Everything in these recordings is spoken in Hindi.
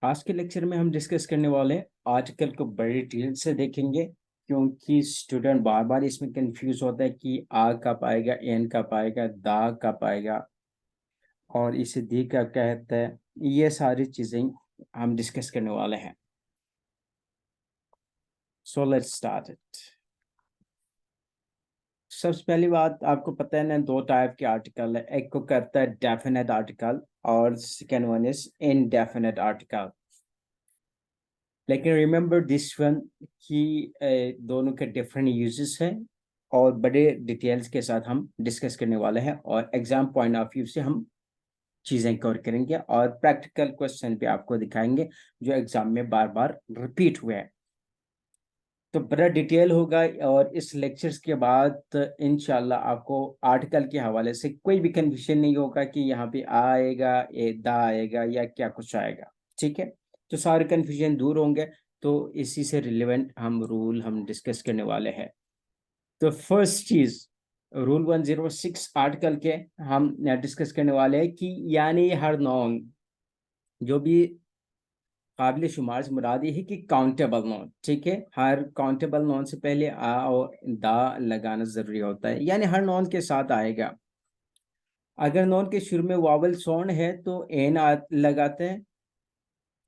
आज के लेक्चर में हम डिस्कस करने वाले हैं आर्टिकल को बड़े डिटेल से देखेंगे, क्योंकि स्टूडेंट बार बार इसमें कंफ्यूज होता है कि आ कब आएगा, एन कब आएगा, दा कब आएगा और इसे दी क्या कहता है। ये सारी चीजें हम डिस्कस करने वाले हैं। So let's start it. सबसे पहली बात, आपको पता है ना, दो टाइप के आर्टिकल है। एक को कहता है डेफिनेट आर्टिकल और second one is indefinite article. लेकिन रिमेंबर दिस वन कि दोनों के डिफरेंट यूजेस हैं और बड़े डिटेल्स के साथ हम डिस्कस करने वाले हैं और एग्जाम पॉइंट ऑफ व्यू से हम चीज़ें कवर करेंगे और प्रैक्टिकल क्वेश्चन भी आपको दिखाएंगे जो एग्जाम में बार बार रिपीट हुए हैं। तो बड़ा डिटेल होगा और इस लेक्चर्स के बाद इंशाल्लाह आपको आर्टिकल के हवाले से कोई भी कंफ्यूजन नहीं होगा कि यहाँ पे आ आएगा, ए दा आएगा या क्या कुछ आएगा। ठीक है, तो सारे कंफ्यूजन दूर होंगे। तो इसी से रिलेवेंट हम डिस्कस करने वाले हैं। तो फर्स्ट चीज, रूल 106 आर्टिकल के हम डिस्कस करने वाले हैं कि यानी हर नॉन जो भी काबिल शुमार से मुराद ये है कि काउंटेबल नॉन। ठीक है, हर काउंटेबल नॉन से पहले आ और दा लगाना जरूरी होता है, यानी हर नॉन के साथ आएगा। अगर नॉन के शुरू में वावल साउंड है तो एन लगाते हैं।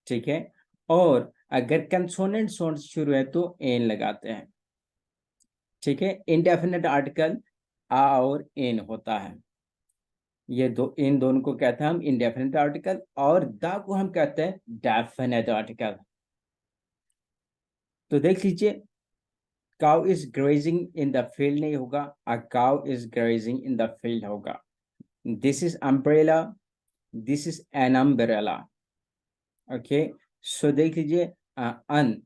ठीक है, और अगर कंसोनेंट साउंड शुरू है तो एन लगाते हैं। ठीक है, इनडेफिनेट आर्टिकल आ और एन होता है। ये इन दोनों को कहते हैं हम इनडेफिनेट आर्टिकल और दा को हम कहते हैं डेफिनेट आर्टिकल। तो देख लीजिए, cow is grazing in the field नहीं होगा, a cow is grazing in the field होगा। this is umbrella, this is an umbrella। Okay, so देख लीजिए, अन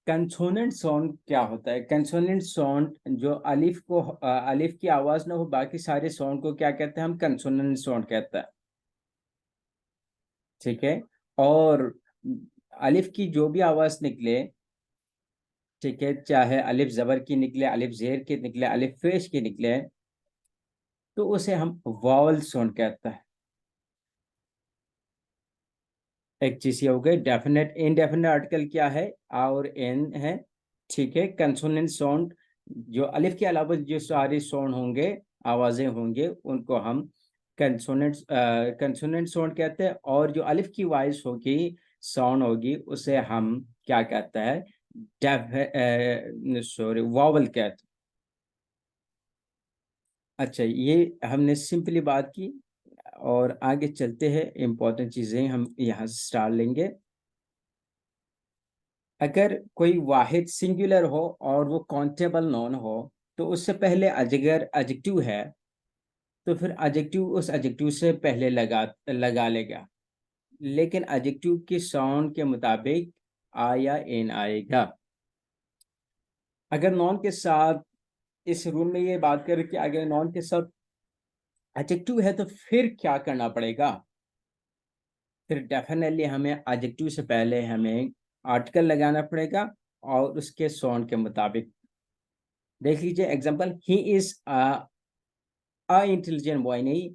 कंसोनेंट साउंड क्या होता है। कंसोनेंट साउंड जो अलिफ को अलिफ की आवाज ना हो, बाकी सारे साउंड को क्या कहते हैं हम, कंसोनेंट साउंड कहते हैं। ठीक है, और अलिफ की जो भी आवाज निकले, ठीक है, चाहे अलिफ जबर की निकले, अलिफ जेर की निकले, अलिफ पेश की निकले, तो उसे हम वावल साउंड कहते हैं। एक चीज ये हो गई डेफिनेट। इनडेफिनेट आर्टिकल क्या है, आ और एन है। ठीक है, कंसोनेंट साउंड जो अलिफ के अलावा जो सारे साउंड होंगे, आवाजें होंगे, उनको हम कंसोनेंट साउंड कहते हैं। और जो अलिफ की वॉइस होगी, साउंड होगी, उसे हम क्या कहते हैं, वावल कहते हैं। अच्छा, ये हमने सिंपली बात की और आगे चलते हैं। इंपॉर्टेंट चीजें हम यहाँ से स्टार्ट लेंगे। अगर कोई वाहिद सिंगुलर हो और वो काउंटेबल नॉन हो, तो उससे पहले अगर एडजेक्टिव है तो फिर एडजेक्टिव उस एडजेक्टिव से पहले लगा लेगा। लेकिन एडजेक्टिव की साउंड के मुताबिक आ या एन आएगा। अगर नॉन के साथ, इस रूल में ये बात करें कि अगर नॉन के साथ एडजेक्टिव है तो फिर क्या करना पड़ेगा। फिर डेफिनेटली हमें एडजेक्टिव से पहले हमें आर्टिकल लगाना पड़ेगा और उसके साउंड के मुताबिक। देख लीजिए example, he is a intelligent boy, नहीं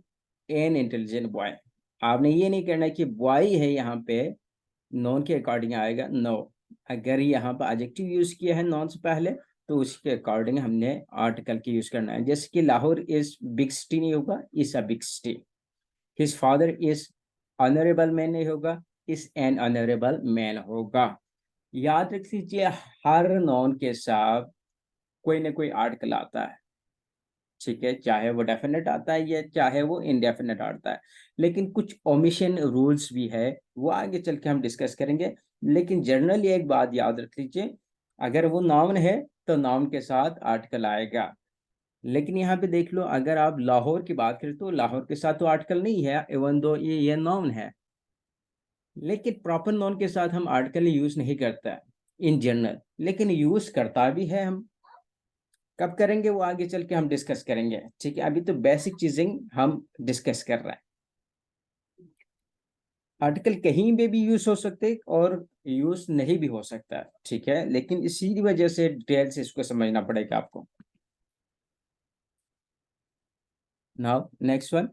एन इंटेलिजेंट बॉय। आपने ये नहीं करना कि बॉय है यहाँ पे नॉन के अकॉर्डिंग आएगा, नो। अगर यहाँ पर एडजेक्टिव यूज किया है नॉन से पहले तो उसके अकॉर्डिंग हमने आर्टिकल की यूज करना है। जैसे कि लाहौर इज बिग सिटी नहीं होगा, is a big city. His father is honourable man नहीं होगा, इज एन ऑनरेबल मैन होगा। याद रख लीजिए, हर नॉन के साथ कोई ना कोई आर्टिकल आता है। ठीक है, चाहे वो डेफिनेट आता है या चाहे वो इनडेफिनेट आता है। लेकिन कुछ ओमिशन रूल्स भी है, वो आगे चल के हम डिस्कस करेंगे। लेकिन जनरली एक बात याद रख लीजिए, अगर वो नाउन है तो नाउन के साथ आर्टिकल आएगा। लेकिन यहाँ पे देख लो, अगर आप लाहौर की बात करें तो लाहौर के साथ तो आर्टिकल नहीं है, इवन दो ये नाउन है। लेकिन प्रॉपर नाउन के साथ हम आर्टिकल यूज नहीं करता इन जनरल, लेकिन यूज करता भी है हम। कब करेंगे वो आगे चल के हम डिस्कस करेंगे। ठीक है, अभी तो बेसिक चीजें हम डिस्कस कर रहे हैं। आर्टिकल कहीं पे भी यूज हो सकते हैं और यूज नहीं भी हो सकता। ठीक है, लेकिन इसी वजह से डिटेल से इसको समझना पड़ेगा आपको। नाउ नेक्स्ट वन,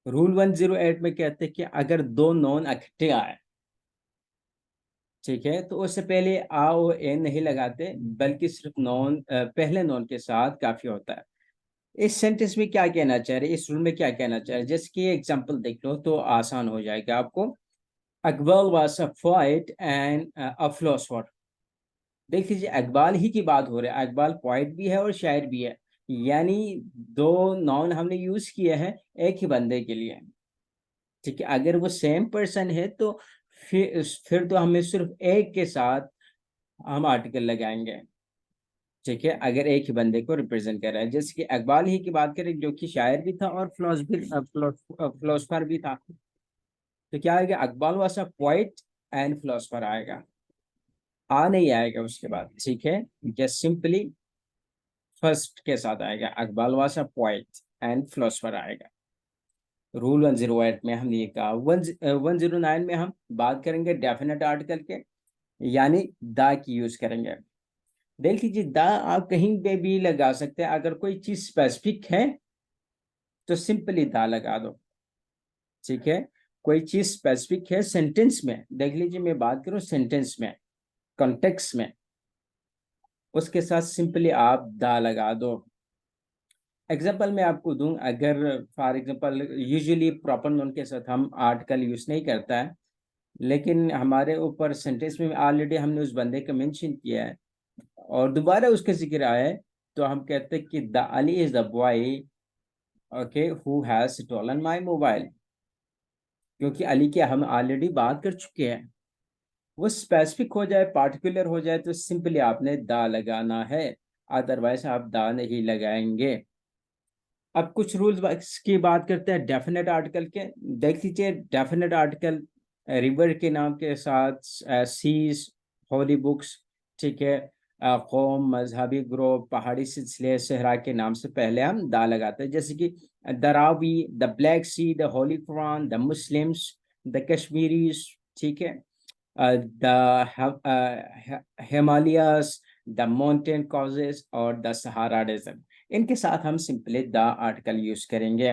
रूल 108 में कहते हैं कि अगर दो नॉन इकट्ठे आए, ठीक है, तो उससे पहले आ और ए नहीं लगाते, बल्कि सिर्फ नॉन पहले नॉन के साथ काफी होता है। इस सेंटेंस में क्या कहना चाह रहे हैं, इस रूल में क्या कहना चाह रहे हैं, जैसे कि एग्जांपल देख लो तो आसान हो जाएगा आपको। Akbar was a poet and a philosopher. देख लीजिए, अकबाल ही की बात हो रही है, अकबाल पोएट भी है और शायर भी है, यानी दो नाउन हमने यूज किए हैं एक ही बंदे के लिए। ठीक है, अगर वो सेम पर्सन है तो फिर तो हमें सिर्फ एक के साथ हम आर्टिकल लगाएंगे। ठीक है, अगर एक ही बंदे को रिप्रेजेंट कर रहा है, जैसे कि अकबाल ही की बात करें जो कि शायर भी था और फिलोसफर भी था, तो क्या आएगा, Iqbal was a poet and philosopher आएगा, आ नहीं आएगा उसके बाद। ठीक है, जस्ट सिंपली फर्स्ट के साथ आएगा, Iqbal was a poet and philosopher आएगा। रूल 108 में हमने ये कहा। 109 में हम बात करेंगे डेफिनेट आर्टिकल के, यानी द की यूज करेंगे। देख लीजिए, द आप कहीं पे भी लगा सकते हैं, अगर कोई चीज स्पेसिफिक है तो सिंपली द लगा दो। ठीक है, कोई चीज स्पेसिफिक है सेंटेंस में, देख लीजिए मैं बात करूं सेंटेंस में, कॉन्टेक्स्ट में, उसके साथ सिंपली आप द लगा दो। एग्जाम्पल मैं आपको दूं, अगर for example usually proper noun के साथ हम आर्टिकल यूज नहीं करता है, लेकिन हमारे ऊपर सेंटेंस में ऑलरेडी हमने उस बंदे का मेंशन किया है और दोबारा उसका जिक्र आया है, तो हम कहते हैं कि the Ali is the boy okay who has stolen my mobile, क्योंकि अली की हम ऑलरेडी बात कर चुके हैं। वो स्पेसिफिक हो जाए, पार्टिकुलर हो जाए, तो सिंपली आपने द लगाना है, अदरवाइज आप द नहीं लगाएंगे। अब कुछ रूल्स की बात करते हैं डेफिनेट आर्टिकल के। देख लीजिए, डेफिनेट आर्टिकल रिवर के नाम के साथ, सीज, होली बुक्स, ठीक है, कौम, मजहबी ग्रुप, पहाड़ी सिलसिले, सहरा के नाम से पहले हम दा लगाते हैं, जैसे कि दरावी, the Black Sea, the holy Quran, the Muslims, the Kashmiris, ठीक है, the Himalayas, the mountain Caucasus और द सहारा डेजर्ट। इनके साथ हम सिंपली द आर्टिकल यूज करेंगे।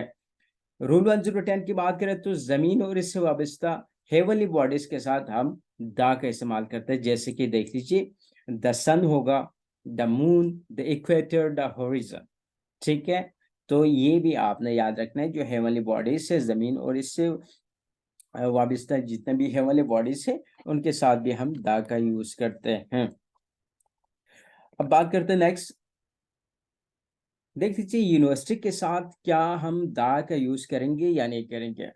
रूल 110 की बात करें तो जमीन और इससे वाबस्ता हेवनली बॉडीज के साथ हम द का इस्तेमाल करते हैं, जैसे कि देख लीजिए, द सन होगा, the moon, the equator, the horizon. ठीक है, तो ये भी आपने याद रखना है, जो हेवनली बॉडीज से जमीन और इससे वाबस्ता जितने भी हेवनली बॉडीज है उनके साथ भी हम द का यूज करते हैं। अब बात करते हैं नेक्स्ट। देख लीजिए, यूनिवर्सिटी के साथ क्या हम दा का यूज करेंगे या नहीं करेंगे।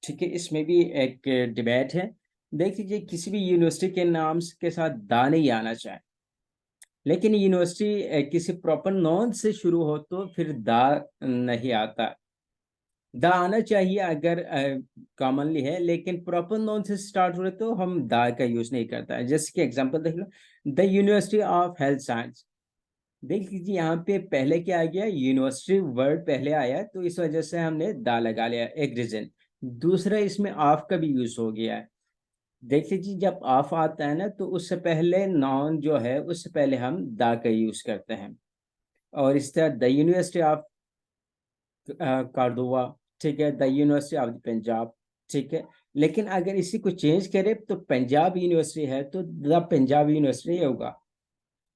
ठीक है, इसमें भी एक डिबेट है। देख लीजिए, किसी भी यूनिवर्सिटी के नाम के साथ दा नहीं आना चाहिए, लेकिन यूनिवर्सिटी किसी प्रॉपर नॉन से शुरू हो तो फिर दा नहीं आता। दा आना चाहिए अगर कॉमनली है, लेकिन प्रॉपर नॉन से स्टार्ट हो रहे तो हम दा का यूज नहीं करता है। जैसे कि एग्जांपल देख लो, the university of health science. देख लीजिए, यहाँ पे पहले क्या आ गया, यूनिवर्सिटी वर्ड पहले आया, तो इस वजह से हमने दा लगा लिया, एक रीजन। दूसरा, इसमें ऑफ का भी यूज हो गया है। देख लीजिए, जब ऑफ आता है ना, तो उससे पहले नॉन जो है उससे पहले हम दा का यूज करते हैं। और इस तरह द यूनिवर्सिटी ऑफ कार्डोवा, ठीक है, the university of the Punjab, ठीक है। लेकिन अगर इसी को चेंज करें तो पंजाब यूनिवर्सिटी है तो द पंजाब यूनिवर्सिटी होगा,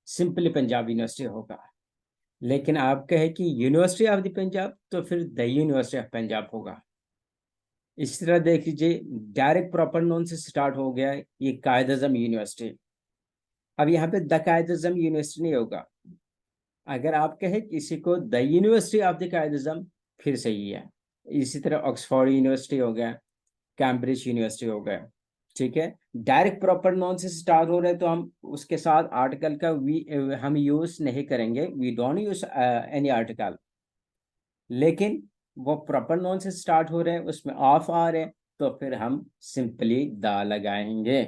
सिंपली पंजाब यूनिवर्सिटी होगा। लेकिन आप कहे कि यूनिवर्सिटी ऑफ द पंजाब तो फिर द यूनिवर्सिटी ऑफ पंजाब होगा। इस तरह देख लीजिए, डायरेक्ट प्रॉपर नोन से स्टार्ट हो गया ये कायद अज़म यूनिवर्सिटी। अब यहाँ पे द कायद अज़म यूनिवर्सिटी नहीं होगा। अगर आप कहे किसी को द यूनिवर्सिटी ऑफ द कायद अज़म, फिर सही है। इसी तरह ऑक्सफोर्ड यूनिवर्सिटी हो गया, कैम्ब्रिज यूनिवर्सिटी हो गया, ठीक है। डायरेक्ट प्रॉपर नाउन से स्टार्ट हो रहे हैं तो हम उसके साथ आर्टिकल का वी हम यूज नहीं करेंगे, we don't use any article. लेकिन वो प्रॉपर नाउन से स्टार्ट हो रहे हैं, उसमें ऑफ आ रहे हैं, तो फिर हम सिंपली दा लगाएंगे।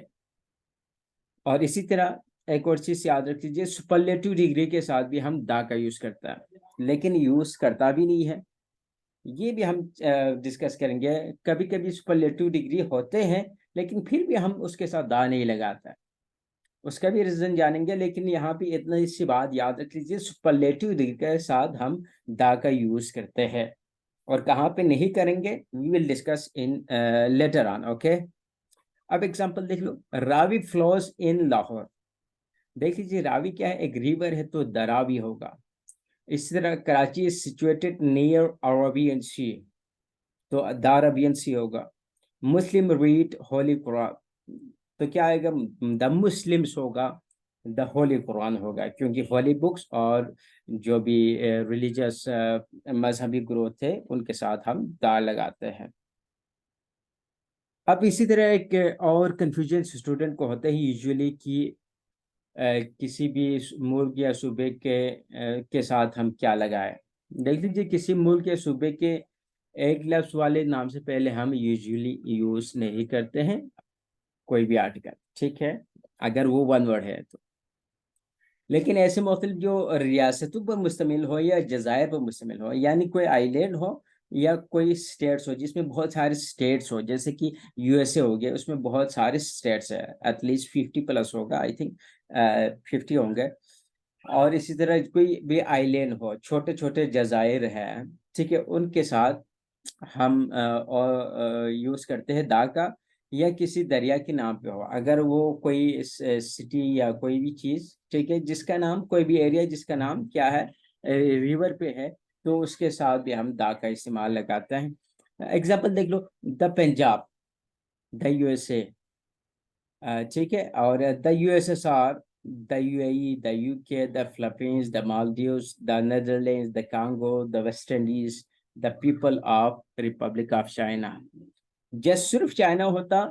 और इसी तरह एक और चीज याद रख लीजिए, सुपरलेटिव डिग्री के साथ भी हम दा का यूज करता है, लेकिन यूज करता भी नहीं है। ये भी हम डिस्कस करेंगे। कभी कभी सुपरलेटिव डिग्री होते हैं, लेकिन फिर भी हम उसके साथ दा नहीं लगाता, उसका भी रीजन जानेंगे। लेकिन यहाँ पे इतना सी बात याद रख लीजिए, सुपरलेटिव डिग्री के साथ हम दा का यूज करते हैं। और कहाँ पे नहीं करेंगे we will discuss in later on, okay. अब एग्जांपल देख लो, रावी फ्लोज इन लाहौर। देख लीजिए रावी क्या है, एक रिवर है तो द रावी होगा। इसी तरह Karachi is situated near Arabian sea, तो द अरबियन सी होगा। मुस्लिम रीड होली कुरान, तो क्या आएगा, द मुस्लिम्स होगा, द होली कुरान होगा, क्योंकि होली बुक्स और जो भी रिलीजियस मजहबी ग्रोथ थे उनके साथ हम दा लगाते हैं। अब इसी तरह एक और कंफ्यूजन स्टूडेंट को होता है यूजुअली कि किसी भी मुल्क या सूबे के साथ हम क्या लगाएं। देख लीजिए किसी मुल्क या सूबे के एक लफ्ज वाले नाम से पहले हम यूजुअली यूज नहीं करते हैं कोई भी आर्टिकल, ठीक है, अगर वो वन वर्ड है तो। लेकिन ऐसे मुख्तलिफ जो रियासतों पर मुश्तमिल हो या जजायर पर मुश्तमिल हो, यानी कोई आइलैंड हो या कोई स्टेट्स हो जिसमें बहुत सारे स्टेट्स हो, जैसे कि यूएसए हो गया, उसमें बहुत सारे स्टेट्स है, एटलीस्ट 50+ होगा, आई थिंक 50 होंगे। और इसी तरह कोई भी आइलैंड हो, छोटे छोटे जजायर हैं, ठीक है, उनके साथ हम यूज करते हैं दा का। या किसी दरिया के नाम पे हो, अगर वो कोई सिटी या कोई भी चीज, ठीक है, जिसका नाम, कोई भी एरिया जिसका नाम क्या है, रिवर पे है, तो उसके साथ भी हम दा का इस्तेमाल लगाते हैं। एग्जाम्पल देख लो, द पंजाब, द यूएसए, ठीक है, और the USSR, the UAE, the UK, the Philippines, the Maldives, the Netherlands, the Congo, the West Indies, the people of Republic of China. Just सिर्फ चाइना होता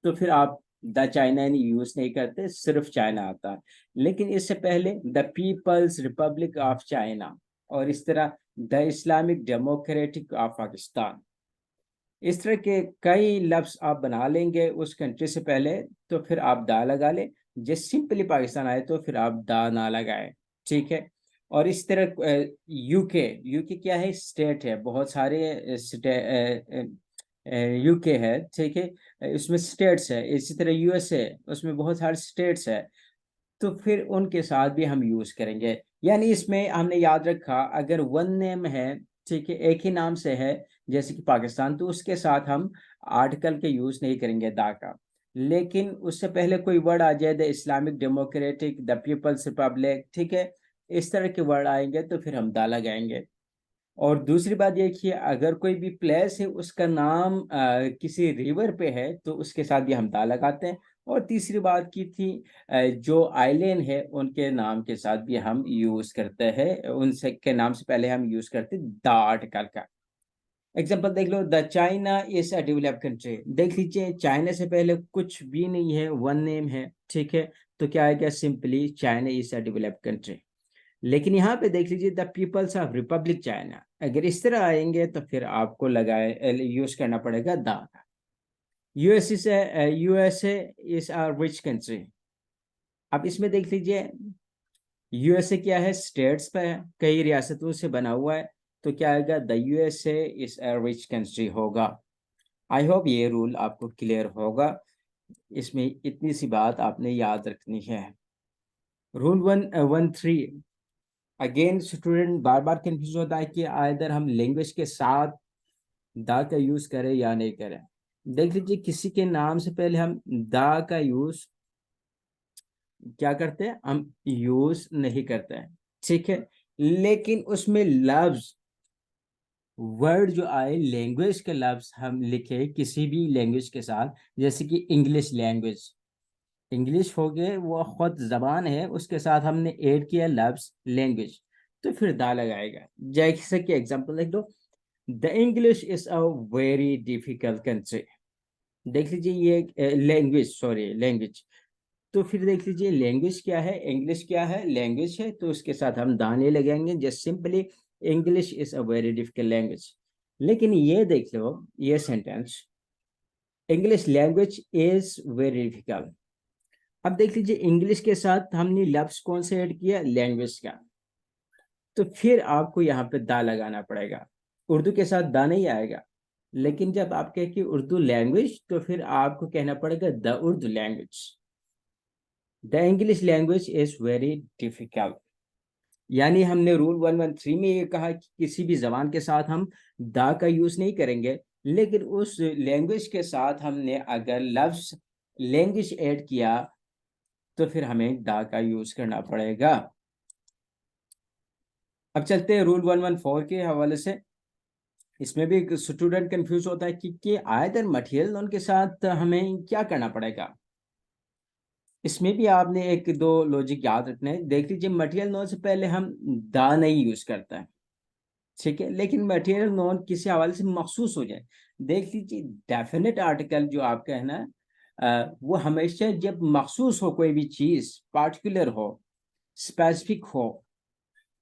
तो फिर आप द चाइना यूज नहीं करते, सिर्फ चाइना आता। लेकिन इससे पहले the people's republic of China, और इस तरह the Islamic democratic of Pakistan. इस तरह के कई लफ्ज आप बना लेंगे उस कंट्री से पहले, तो फिर आप दा लगा ले। जैसे सिंपली पाकिस्तान आए तो फिर आप दा ना लगाए, ठीक है। और इस तरह यूके, यूके क्या है, स्टेट है, बहुत सारे यूके है, ठीक है, इसमें स्टेट्स है। इसी तरह यूएसए, उसमें बहुत सारे स्टेट्स है, तो फिर उनके साथ भी हम यूज करेंगे। यानी इसमें हमने याद रखा, अगर वन नेम है, ठीक है, एक ही नाम से है, जैसे कि पाकिस्तान, तो उसके साथ हम आर्टिकल के यूज नहीं करेंगे दा का। लेकिन उससे पहले कोई वर्ड आ जाए, the Islamic democratic, the people's republic, ठीक है, इस तरह के वर्ड आएंगे तो फिर हम दा लगाएंगे। और दूसरी बात ये कि अगर कोई भी प्लेस है उसका नाम किसी रिवर पे है तो उसके साथ भी हम दा लगाते हैं। और तीसरी बात की थी, जो आइलैंड है उनके नाम के साथ भी हम यूज करते हैं, उनसे के नाम से पहले हम यूज करते हैं द आर्टिकल का। एग्जाम्पल देख लो, the China is a developed country. देख लीजिए चाइना से पहले कुछ भी नहीं है, वन नेम है, ठीक है, तो क्या आएगा, simply China is a developed country. लेकिन यहाँ पे देख लीजिए the people's of republic China, अगर इस तरह आएंगे तो फिर आपको लगाए यूज करना पड़ेगा the. USA is a rich country. अब इसमें देख लीजिए यूएसए क्या है, स्टेट्स पे है, कई रियासतों से बना हुआ है, तो क्या आएगा, the USA is a rich country होगा। आई होप ये रूल आपको क्लियर होगा, इसमें इतनी सी बात आपने याद रखनी है। रूल 113, अगेन स्टूडेंट बार बार कंफ्यूज होता है कि आइदर हम लैंग्वेज के साथ दा का यूज करें या नहीं करें। देख लीजिए किसी के नाम से पहले हम दा का यूज क्या करते हैं, हम यूज नहीं करते हैं, ठीक है। लेकिन उसमें लफ्ज, वर्ड जो आए, लैंग्वेज के लफ्ज हम लिखे किसी भी लैंग्वेज के साथ, जैसे कि इंग्लिश लैंग्वेज, इंग्लिश हो गए, वो खुद जबान है, उसके साथ हमने ऐड किया लफ्ज लैंग्वेज, तो फिर दा लगाएगा। जैसे कि एग्जांपल देख दो, the English is a very difficult country. देख लीजिए ये लैंग्वेज, सॉरी लैंग्वेज, तो फिर देख लीजिए लैंग्वेज क्या है, इंग्लिश क्या है, लैंग्वेज है, तो उसके साथ हम दाने लगाएंगे, just simply English is a very difficult language. लेकिन ये देख लो, ये sentence, English language is very difficult. अब देख लीजिए इंग्लिश के साथ हमने लफ्ज कौन से ऐड किया, लैंग्वेज का, तो फिर आपको यहाँ पे दा लगाना पड़ेगा। उर्दू के साथ दा नहीं आएगा, लेकिन जब आप कहे कि उर्दू लैंग्वेज, तो फिर आपको कहना पड़ेगा the Urdu language. The English language is very difficult. यानी हमने रूल 113 में ये कहा कि किसी भी जबान के साथ हम दा का यूज नहीं करेंगे, लेकिन उस लैंग्वेज के साथ हमने अगर लफ्ज लैंग्वेज ऐड किया तो फिर हमें दा का यूज करना पड़ेगा। अब चलते हैं रूल 114 के हवाले से। इसमें भी स्टूडेंट कंफ्यूज होता है कि आयदर मटेरियल नोन के साथ हमें क्या करना पड़ेगा। इसमें भी आपने एक दो लॉजिक याद रखने हैं। देख लीजिए, मटेरियल नोन से पहले हम दा नहीं यूज करता है, ठीक है, लेकिन मटेरियल नोन किसी हवाले से मखसूस हो जाए। देख लीजिए, डेफिनेट आर्टिकल जो आपका है ना, वो हमेशा जब मखसूस हो, कोई भी चीज पार्टिकुलर हो, स्पेसिफिक हो,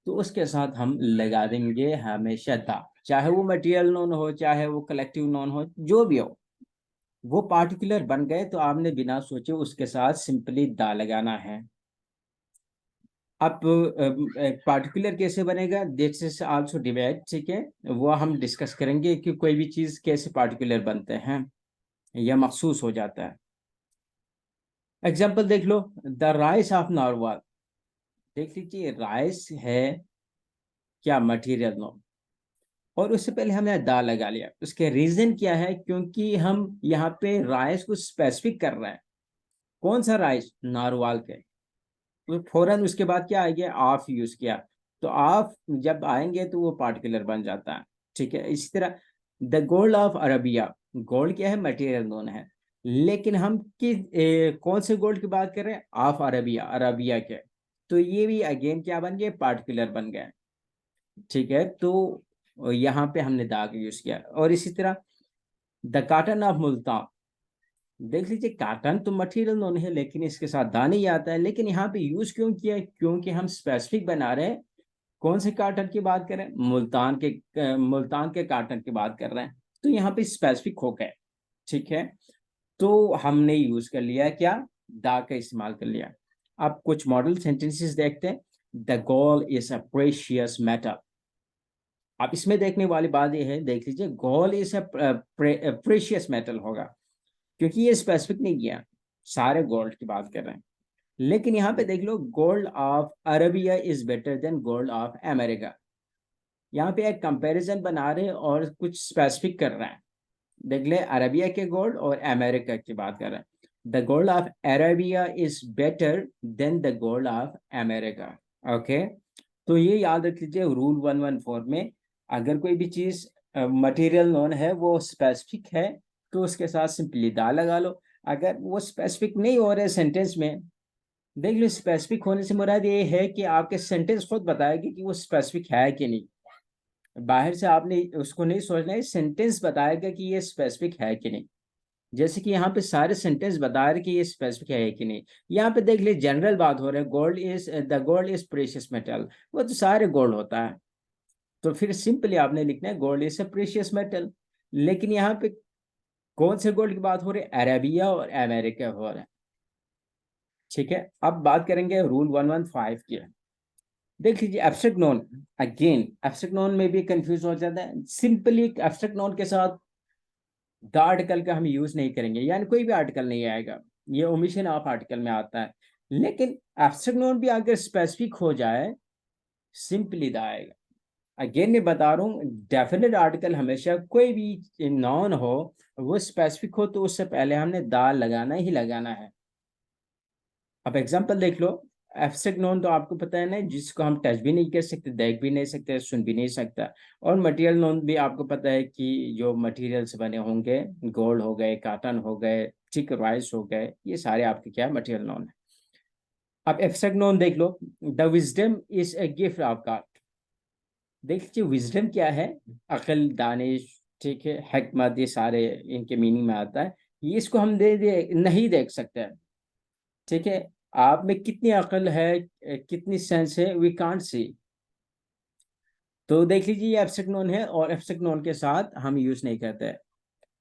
तो उसके साथ हम लगा देंगे हमेशा दा। चाहे वो मटेरियल नोन हो, चाहे वो कलेक्टिव नोन हो, जो भी हो, वो पार्टिकुलर बन गए तो आपने बिना सोचे उसके साथ सिंपली दा लगाना है। अब पार्टिकुलर कैसे बनेगा, दिस इज आल्सो डिबेट, ठीक है, वो हम डिस्कस करेंगे कि कोई भी चीज कैसे पार्टिकुलर बनते हैं या मखसूस हो जाता है। एग्जाम्पल देख लो, द राइस ऑफ नारवाल। देख लीजिए, राइस है क्या, मटीरियल नो, और उससे पहले हमने दा लगा लिया। उसके रीजन क्या है, क्योंकि हम यहाँ पे राइस को स्पेसिफिक कर रहे हैं। कौन सा राइस, नारवाल के। तो फौरन उसके बाद क्या आ गया, ऑफ यूज किया, तो ऑफ जब आएंगे तो वो पार्टिकुलर बन जाता है, ठीक है। इसी तरह the gold of Arabia, gold क्या है, मटेरियल नोन है, लेकिन हम कौन से गोल्ड की बात कर रहे हैं, ऑफ अरबिया, अरबिया के, तो ये भी अगेन क्या बन गए, पार्टिकुलर बन गए, ठीक है। तो यहाँ पे हमने दाग यूज किया। और इसी तरह द काटन ऑफ मुल्तान। देख लीजिए, काटन तो मटेरियल नोन है, लेकिन इसके साथ दाने ही आता है, लेकिन यहाँ पे यूज क्यों किया है, क्योंकि हम स्पेसिफिक बना रहे हैं। कौन से काटन की बात कर रहे हैं, मुल्तान के काटन की बात कर रहे हैं, तो यहाँ पे स्पेसिफिक हो गए, ठीक है। तो हमने यूज कर लिया क्या, दा का इस्तेमाल कर लिया। अब कुछ मॉडल सेंटेंसेस देखते हैं। The gold is a precious metal. अब इसमें देखने वाली बात यह है, देख लीजिए, gold is a precious metal होगा, क्योंकि ये स्पेसिफिक नहीं किया, सारे गोल्ड की बात कर रहे हैं। लेकिन यहाँ पे देख लो, gold of Arabia is better than gold of America. यहाँ पे एक कंपैरिजन बना रहे हैं और कुछ स्पेसिफिक कर रहे हैं। देख ले, अरबिया के गोल्ड और अमेरिका की बात कर रहे हैं। The gold of Arabia is better then the gold of America. Okay, तो ये याद रख लीजिए, रूल 114 में अगर कोई भी चीज मटेरियल नोन है, वो स्पेसिफिक है, तो उसके साथ सिंपली दा लगा लो। अगर वो स्पेसिफिक नहीं हो रहे सेंटेंस में, देख लो, स्पेसिफिक होने से मुराद ये है कि आपके सेंटेंस खुद बताएगी कि वो स्पेसिफिक है कि नहीं। बाहर से आपने उसको नहीं सोचना है, सेंटेंस बताएगा कि ये स्पेसिफिक है कि नहीं। जैसे कि यहाँ पे सारे सेंटेंस बता रहे कि ये स्पेसिफिक है कि नहीं। यहाँ पे देख लीजिए, जनरल बात हो रहा है, gold is the gold is precious metal, वो तो सारे गोल्ड होता है, तो फिर सिंपली आपने लिखना है gold is a precious metal. लेकिन यहाँ पे कौन से गोल्ड की बात हो रही है, अरेबिया और अमेरिका हो रहा है, ठीक है। अब बात करेंगे रूल 115 की। देख लीजिए, abstract known, again abstract known में भी कंफ्यूज हो जाता है। सिंपली एब्स्ट्रैक्ट नोन के साथ द आर्टिकल का हम यूज नहीं करेंगे, यानी कोई भी आर्टिकल नहीं आएगा, ये ओमिशन ऑफ आर्टिकल में आता है। लेकिन एब्स्ट्रैक्ट नोन भी अगर स्पेसिफिक हो जाए, सिंपली द आएगा। अगेन मैं बता रहा हूँ, डेफिनेट आर्टिकल हमेशा, कोई भी नॉन हो, वो स्पेसिफिक हो, तो उससे पहले हमने द लगाना ही लगाना है। अब एग्जांपल देख लो। एब्स्ट्रैक्ट नोन तो आपको पता है ना, जिसको हम टच भी नहीं कर सकते, देख भी नहीं सकते, सुन भी नहीं सकता। और मटेरियल नोन भी आपको पता है कि जो मटेरियल से बने होंगे, गोल्ड हो गए, काटन हो गए, ठीक, राइस हो गए, ये सारे आपके क्या मटेरियल नोन है। अब एब्स्ट्रैक्ट नोन देख लो, the wisdom is a gift of God. देख लीजिए, विजडम क्या है, अकल, दानिश, ठीक है, हिकमत, ये सारे इनके मीनिंग में आता है। ये इसको हम दे नहीं देख सकते, ठीक है। आप में कितनी अकल है, कितनी सेंस है, वी कांट सी। तो देख लीजिए, ये एब्स्ट्रैक्ट नोन है, और एब्स्ट्रैक्ट नोन के साथ हम यूज नहीं करते।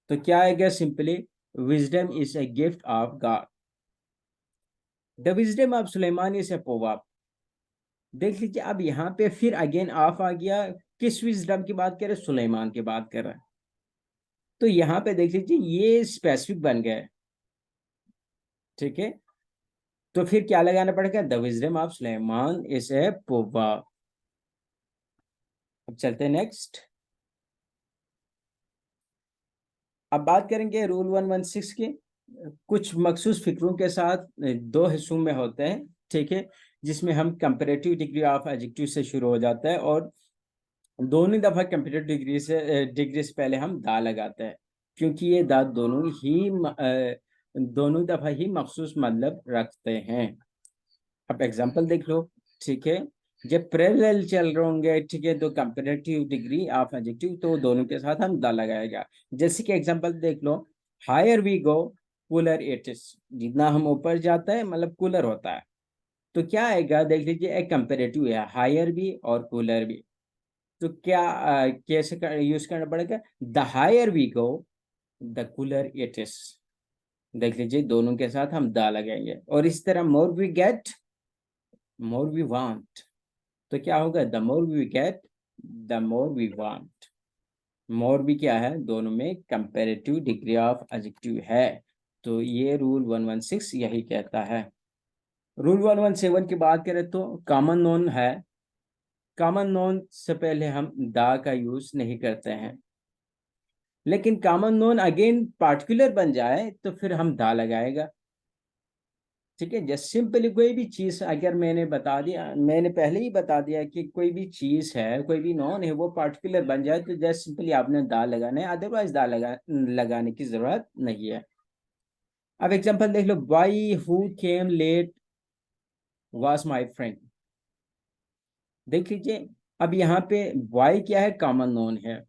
तो क्या आएगा, simply wisdom is a gift of God. The wisdom of Suleman is a proverb. देख लीजिए, अब यहाँ पे फिर अगेन ऑफ आ गया, किस विजडम की बात कर रहे हैं, सुलेमान की बात कर रहे हैं। तो यहाँ पे देख लीजिए, ये स्पेसिफिक बन गए, ठीक है। तो फिर क्या लगाना पड़ेगा, the wisdom of Suleman is a proverb. अब चलते हैं नेक्स्ट। अब बात करेंगे रूल 116 की। कुछ मखसूस फिक्रों के साथ दो हिस्सों में होते हैं, ठीक है, जिसमें हम कंपैरेटिव डिग्री ऑफ एडजेक्टिव से शुरू हो जाता है और दोनों दफा कंप्यूटर डिग्री से पहले हम दा लगाते हैं, क्योंकि ये दा दोनों दफा ही मखसूस मतलब रखते हैं। अब एग्जांपल देख लो, ठीक है। जब पैरेलल चल रहे होंगे, ठीक है, तो कंपैरेटिव डिग्री ऑफ एडजेक्टिव तो दोनों के साथ हम दा लगाएगा। जैसे कि एग्जांपल देख लो, higher we go cooler it is. जितना हम ऊपर जाता है मतलब कूलर होता है। तो क्या आएगा, देख लीजिए, एक कंपैरेटिव है, हायर भी और कूलर भी। तो क्या कैसे यूज करना पड़ेगा, the higher we go the cooler it is. देख लीजिए, दोनों के साथ हम द लगाएंगे। और इस तरह more we get more we want. तो क्या होगा, the more we get the more we want. More भी क्या है, दोनों में कंपैरेटिव डिग्री ऑफ एडजेक्टिव है। तो ये रूल 116 यही कहता है। रूल 117 की बात करें तो कॉमन नोन है। कॉमन नोन से पहले हम दा का यूज नहीं करते हैं, लेकिन कॉमन नोन अगेन पार्टिकुलर बन जाए तो फिर हम दा लगाएगा, ठीक है। जस्ट सिंपली कोई भी चीज, अगर मैंने बता दिया, मैंने पहले ही बता दिया कि कोई भी चीज है, कोई भी नॉन है, वो पार्टिकुलर बन जाए तो जस्ट सिंपली आपने दा लगाना है, अदरवाइज दा लगाने की जरूरत नहीं है। अब एग्जांपल देख लो, boy who came late was my friend. देख लीजिए, अब यहाँ पे बॉय क्या है, कॉमन नोन है,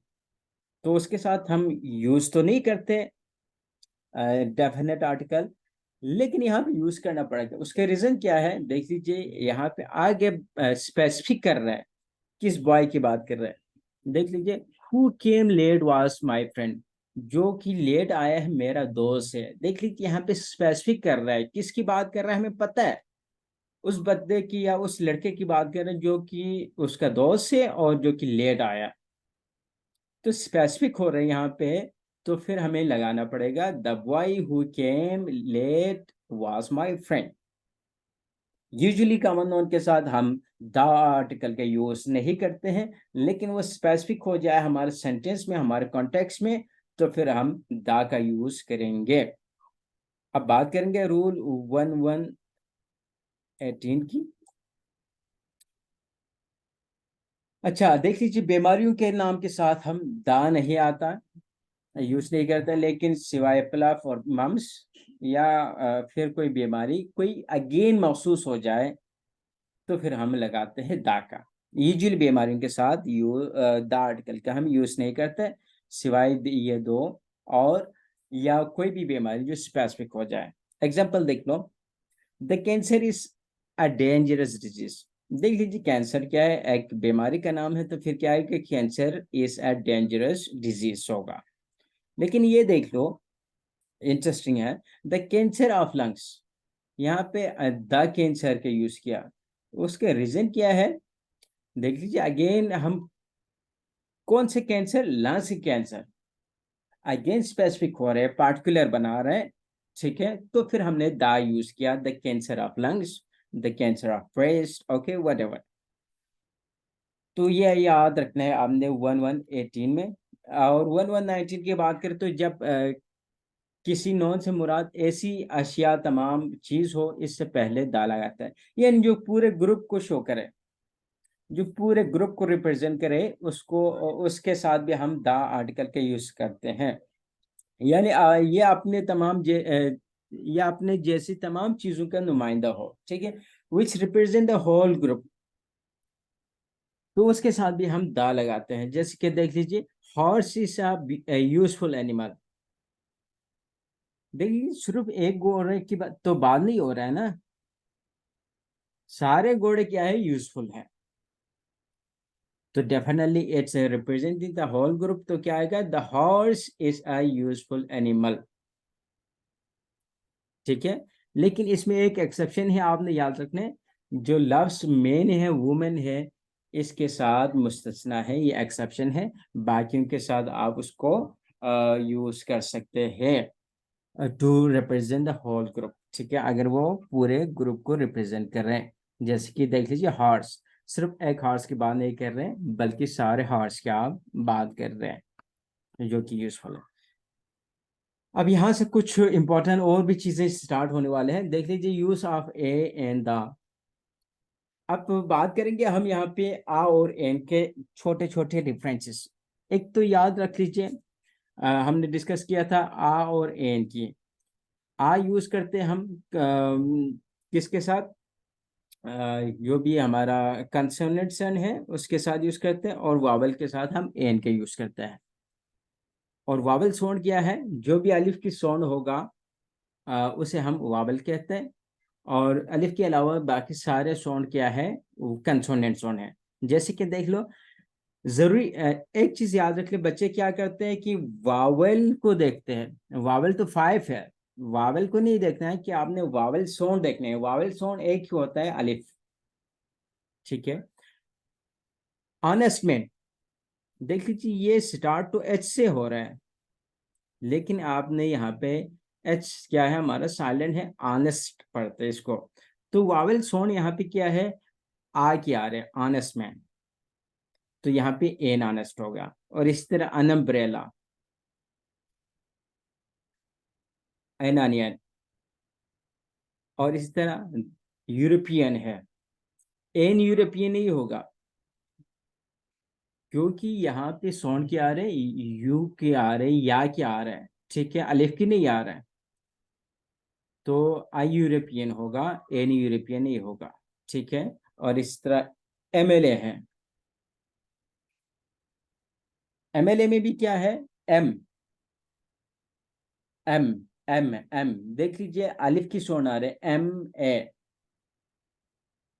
तो उसके साथ हम यूज तो नहीं करते डेफिनेट आर्टिकल, लेकिन यहाँ पे यूज करना पड़ेगा। उसके रीजन क्या है, देख लीजिए, यहाँ पे आगे स्पेसिफिक कर रहा है किस बॉय की बात कर रहा है। देख लीजिए, who came late was my friend. जो कि लेट आया है मेरा दोस्त है। देख लीजिए, यहाँ पे स्पेसिफिक कर रहा है किसकी बात कर रहा है, हमें पता है उस बंदे की या उस लड़के की बात कर रहे हैं जो कि उसका दोस्त है और जो कि लेट आया। तो स्पेसिफिक हो रहे हैं यहाँ पे, तो फिर हमें लगाना पड़ेगा, the boy who came late was my friend. Usually common noun के साथ हम द आर्टिकल का यूज नहीं करते हैं, लेकिन वो स्पेसिफिक हो जाए हमारे सेंटेंस में, हमारे कॉन्टेक्स्ट में, तो फिर हम द का यूज करेंगे। अब बात करेंगे रूल 1118 की। अच्छा, देख लीजिए, बीमारियों के नाम के साथ हम दा नहीं आता, यूज नहीं करते, लेकिन सिवाय प्लफ और मम्स या फिर कोई बीमारी कोई अगेन महसूस हो जाए तो फिर हम लगाते हैं दा का। यूजुअली बीमारियों के साथ दा आर्टिकल का हम यूज नहीं करते, सिवाय ये दो, और या कोई भी बीमारी जो स्पेसिफिक हो जाए। एग्जाम्पल देख लो, the cancer is a dangerous disease. देख लीजिए, कैंसर क्या है, एक बीमारी का नाम है, तो फिर क्या है कि cancer is a dangerous disease होगा। लेकिन ये देख लो, इंटरेस्टिंग है, द कैंसर ऑफ लंग्स। यहाँ पे द कैंसर के यूज किया, उसके रीजन क्या है, देख लीजिए, अगेन हम कौन से cancer, lungs cancer, again specific हो रहे हैं, पार्टिकुलर बना रहे हैं, ठीक है। तो फिर हमने द यूज किया, the cancer of lungs, the cancer of breast, okay, whatever. तो ये याद रखना है आपने 1118 में। और 1119 की बात करें तो जब किसी नॉन से मुराद ऐसी अशिया तमाम चीज हो, इससे पहले दा लगाता है, यानी जो पूरे ग्रुप को शो करे, जो पूरे ग्रुप को रिप्रेजेंट करे, उसको, उसके साथ भी हम दा आर्टिकल के यूज करते हैं। यानी ये अपने ये अपने जैसी तमाम चीजों का नुमाइंदा हो, ठीक है, which represent the whole group, तो उसके साथ भी हम दा लगाते हैं। जैसे कि देख लीजिए, horse is a useful animal. देखिए, सिर्फ एक घोड़े की बात तो बात नहीं हो रहा है ना, सारे घोड़े क्या है, यूजफुल है। तो definitely it's representing the whole group, तो क्या आएगा, the horse is a useful animal, ठीक है। लेकिन इसमें एक एक्सेप्शन है, आपने याद रखने, जो लफ्ज मेन है, वुमेन है, इसके साथ मुस्तस्ना है, ये एक्सेप्शन है। बाकियों के साथ आप उसको यूज कर सकते हैं to represent the whole group, ठीक है, अगर वो पूरे ग्रुप को रिप्रेजेंट कर रहे हैं। जैसे कि देख लीजिए, हॉर्स, सिर्फ एक हॉर्स की बात नहीं कर रहे हैं, बल्कि सारे हॉर्स की आप बात कर रहे हैं, जो कि यूजफुल है। अब यहाँ से कुछ इंपॉर्टेंट और भी चीजें स्टार्ट होने वाले हैं। देख लीजिए, use of A and the. अब बात करेंगे हम यहाँ पे आ और एन के छोटे छोटे डिफरेंसेस। एक तो याद रख लीजिए, हमने डिस्कस किया था आ और एन की। आ यूज करते हैं हम किसके साथ, जो भी हमारा कंसोनेंट सन है उसके साथ यूज करते हैं, और वावल के साथ हम एन के यूज करते हैं। और वावल साउंड क्या है, जो भी अलिफ की साउंड होगा उसे हम वावल कहते हैं। और अलिफ के अलावा बाकी सारे साउंड क्या है, वो कंसोनेंट साउंड है। जैसे कि देख लो, जरूरी एक चीज याद रख ले, बच्चे क्या करते हैं कि वावल को देखते हैं। वावल तो 5 है, वावल को नहीं देखना है कि आपने वावल साउंड देखने हैं। वावल साउंड एक ही होता है, अलिफ। ठीक है। ऑनेस्ट में देख लीजिए, ये स्टार्ट टू एच से हो रहा है, लेकिन आपने यहाँ पे एच क्या है, हमारा साइलेंट है, ऑनेस्ट पढ़ते हैं इसको। तो वावल साउंड यहाँ पे क्या है, आ की आ रहे हैं, ऑनेस्ट मैन। तो यहाँ पे एन ऑनेस्ट होगा। और इस तरह अनम्ब्रेला, एनानियन। और इस तरह यूरोपियन है, एन यूरोपियन नहीं होगा, क्योंकि यहाँ पे साउंड क्या आ रहे हैं, यू के आ रहे हैं, या के आ रहे हैं। ठीक है, अलिफ की नहीं आ रहा है। तो आई यूरोपियन होगा, एन यूरोपियन नहीं होगा। ठीक है। और इस तरह एमएलए है। एमएलए में भी क्या है, एम एम एम एम। देख लीजिए, अलिफ की साउंड आ रहे हैं, M A,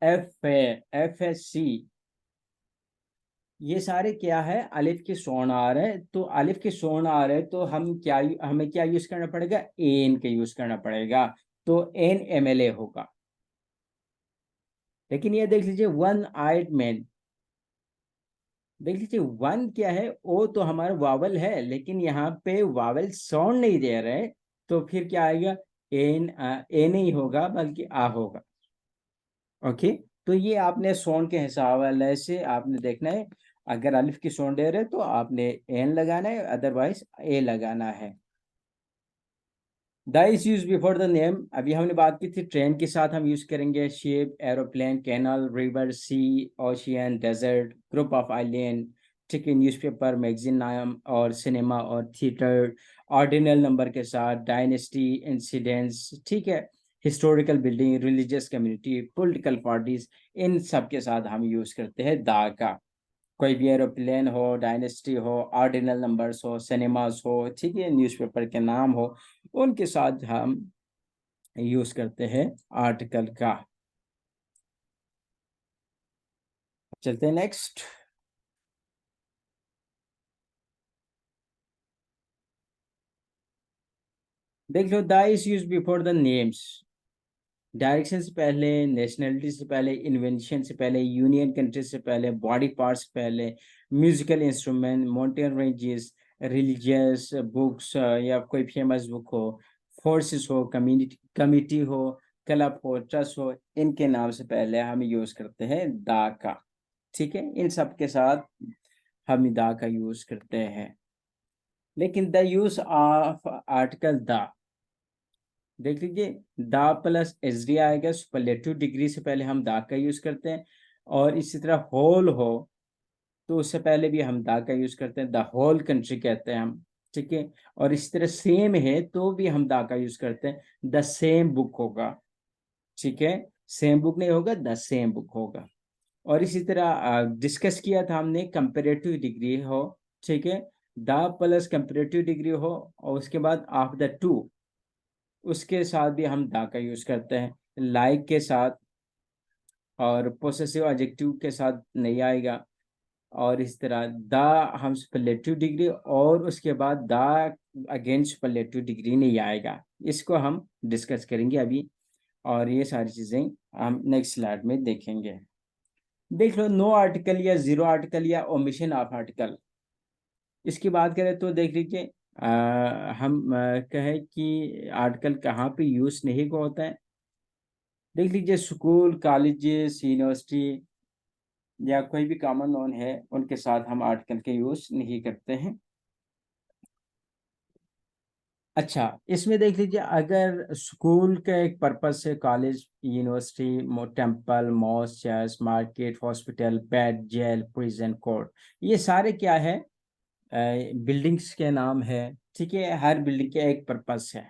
F A, F S C. ये सारे क्या है, अलिफ के साउंड आ रहे हैं। तो अलिफ के साउंड आ रहे हैं, तो हमें क्या यूज करना पड़ेगा, एन के यूज करना पड़ेगा। तो एन एमएलए होगा। लेकिन ये देख लीजिए, वन आइड मैन। देख लीजिए, वन क्या है, ओ तो हमारा वावल है, लेकिन यहाँ पे वावल साउंड नहीं दे रहे। तो फिर क्या आएगा, एन, ए नहीं होगा बल्कि आ होगा। ओके। तो ये आपने साउंड के हिसाब से आपने देखना है। अगर अलिफ की साउंड दे रहे तो आपने एन लगाना है, अदरवाइज ए लगाना है। The is use before the name. अभी हमने बात की थी, ट्रेन के साथ हम यूज करेंगे ship, aeroplane, canal, river, sea, ocean, desert, group of island. ठीक है, न्यूज़पेपर, मैगजीन नाम, और सिनेमा और थिएटर। ऑर्डिनल नंबर के साथ डायनेस्टी, इंसिडेंट्स। ठीक है। Historical building, religious community, political parties, इन सब के साथ हम यूज करते हैं दा का। कोई भी एरोप्लेन हो, डायनेस्टी हो, ऑर्डिनल नंबर्स हो, सिनेमास हो, ठीक है, न्यूज़पेपर के नाम हो, उनके साथ हम यूज करते हैं आर्टिकल का। चलते हैं नेक्स्ट। देख लो, the is use before the names. Direction से पहले, नेशनलिटी से पहले, इन्वेंशन से पहले, यूनियन कंट्री से पहले, बॉडी पार्ट्स से पहले, musical instrument, mountain ranges, religious books या कोई फेमस बुक हो, फोर्सेस हो, कम्युनिटी कमिटी हो, क्लब हो, ट्रस्ट हो, इनके नाम से पहले हम यूज करते हैं दा का। ठीक है, इन सब के साथ हम दा का यूज करते हैं। लेकिन the use of article the, देख लीजिए, दा प्लस एस डी आएगा, सुपरलेटिव डिग्री से पहले हम दा का यूज करते हैं। और इसी तरह होल हो, तो उससे पहले भी हम दा का यूज करते हैं, द होल कंट्री कहते हैं हम। ठीक है। और इस तरह सेम है तो भी हम दा का यूज करते हैं, द सेम बुक होगा। ठीक है, सेम बुक नहीं होगा, द सेम बुक होगा। और इसी तरह डिस्कस किया था हमने, कंपेरेटिव डिग्री हो, ठीक है, द प्लस कंपेरेटिव डिग्री हो, और उसके बाद ऑफ द टू, उसके साथ भी हम दा का यूज करते हैं, लाइक के साथ। और पोसेसिव एडजेक्टिव के साथ नहीं आएगा। और इस तरह दा हम सुपरलेटिव डिग्री, और उसके बाद दा अगेन सुपरलेटिव डिग्री नहीं आएगा। इसको हम डिस्कस करेंगे अभी, और ये सारी चीजें हम नेक्स्ट स्लाइड में देखेंगे। देख लो, नो आर्टिकल या जीरो आर्टिकल या ओमिशन ऑफ आर्टिकल, इसकी बात करें तो देख लीजिए, हम कहें कि आर्टिकल कहाँ पे यूज नहीं को होता है। देख लीजिए, स्कूल, कॉलेजेस, यूनिवर्सिटी, या कोई भी कॉमन नाउन है उनके साथ हम आर्टिकल के यूज नहीं करते हैं। अच्छा, इसमें देख लीजिए, अगर स्कूल का एक पर्पस है, college, university, temple, mosque, church, market, hospital, bed, jail, prison, court, ये सारे क्या है, बिल्डिंग्स के नाम है। ठीक है, हर बिल्डिंग का एक पर्पस है,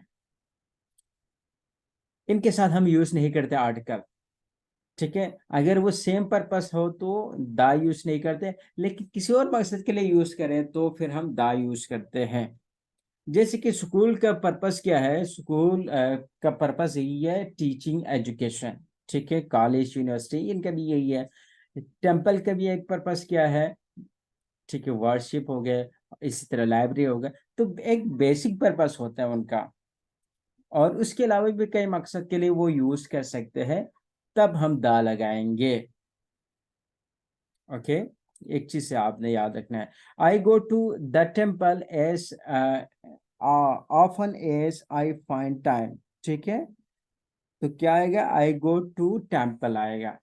इनके साथ हम यूज नहीं करते आर्टिकल। ठीक है, अगर वो सेम पर्पस हो तो दा यूज नहीं करते, लेकिन किसी और मकसद के लिए यूज करें तो फिर हम दा यूज करते हैं। जैसे कि स्कूल का पर्पस क्या है, स्कूल का पर्पस यही है, टीचिंग एजुकेशन। ठीक है, कॉलेज, यूनिवर्सिटी, इनका भी यही है। टेम्पल का भी एक पर्पस क्या है, ठीक है, वर्शिप हो गए, इसी तरह लाइब्रेरी हो गया। तो एक बेसिक पर्पस होता है उनका, और उसके अलावा भी कई मकसद के लिए वो यूज कर सकते हैं, तब हम दा लगाएंगे। ओके, एक चीज से आपने याद रखना है, I go to the temple as often as I find time. ठीक है, तो क्या आएगा, आई गो टू टेम्पल आएगा,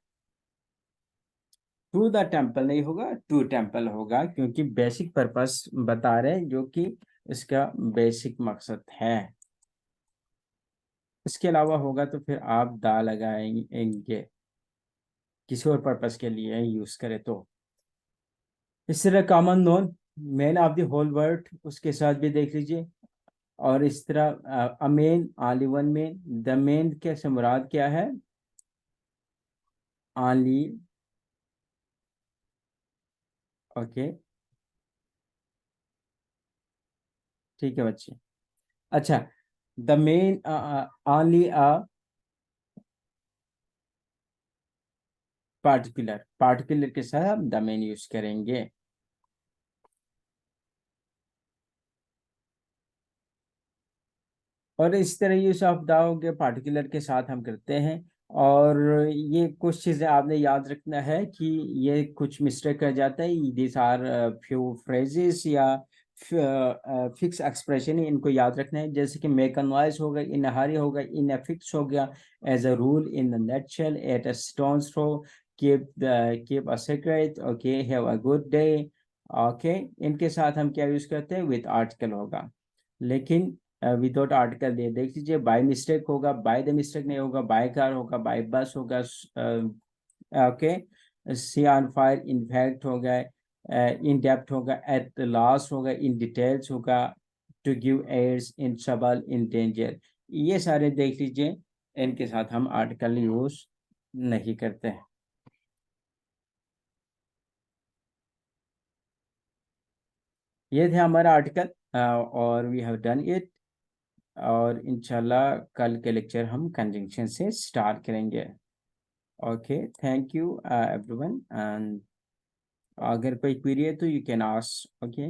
टू द टेम्पल नहीं होगा, टू टेम्पल होगा, क्योंकि बेसिक पर्पस बता रहे हैं, जो कि इसका बेसिक मकसद है। इसके अलावा होगा तो फिर आप दा लगाएंगे, किसी और पर्पस के लिए यूज करें तो। इस तरह common noun, man of the whole world, उसके साथ भी देख लीजिए। और इस तरह a men, only one men, the men के से मुराद क्या है, ऑनली। ओके, ठीक है बच्चे। अच्छा, the main, only a particular, particular के साथ हम द मेन यूज करेंगे। और इस तरह यूज ऑफ दाव के पार्टिकुलर के साथ हम करते हैं। और ये कुछ चीज़ें आपने याद रखना है कि ये कुछ मिस्टेक कर जाता है, दिस आर फ्यू फ्रेजेस या फिक्स एक्सप्रेशन, इनको याद रखना है। जैसे कि मेक अ नॉइज हो गया, इन हरी हो गया, इन अ फिक्स हो गया, as a rule, in the nutshell, at a stone's throw, keep a secret, okay, have a good day. Okay, इनके साथ हम क्या यूज करते हैं, विद आर्टिकल होगा। लेकिन विदाउट आर्टिकल दे देख लीजिए, बाय मिस्टेक होगा, बाय द मिस्टेक नहीं होगा, बाय कार होगा, बाय बस होगा, okay, see on fire, in fact होगा, इन डेप्थ होगा, एट लास्ट होगा, इन डिटेल्स होगा, to give aids, in trouble, in danger, ये सारे देख लीजिए, इनके साथ हम आर्टिकल यूज नहीं करते हैं। ये थे हमारा आर्टिकल, और वी हैव डन इट। और इंशाल्लाह कल के लेक्चर हम कंजंक्शन से स्टार्ट करेंगे। Okay, thank you everyone, and अगर कोई क्वेरी है तो यू कैन आस्क। ओके।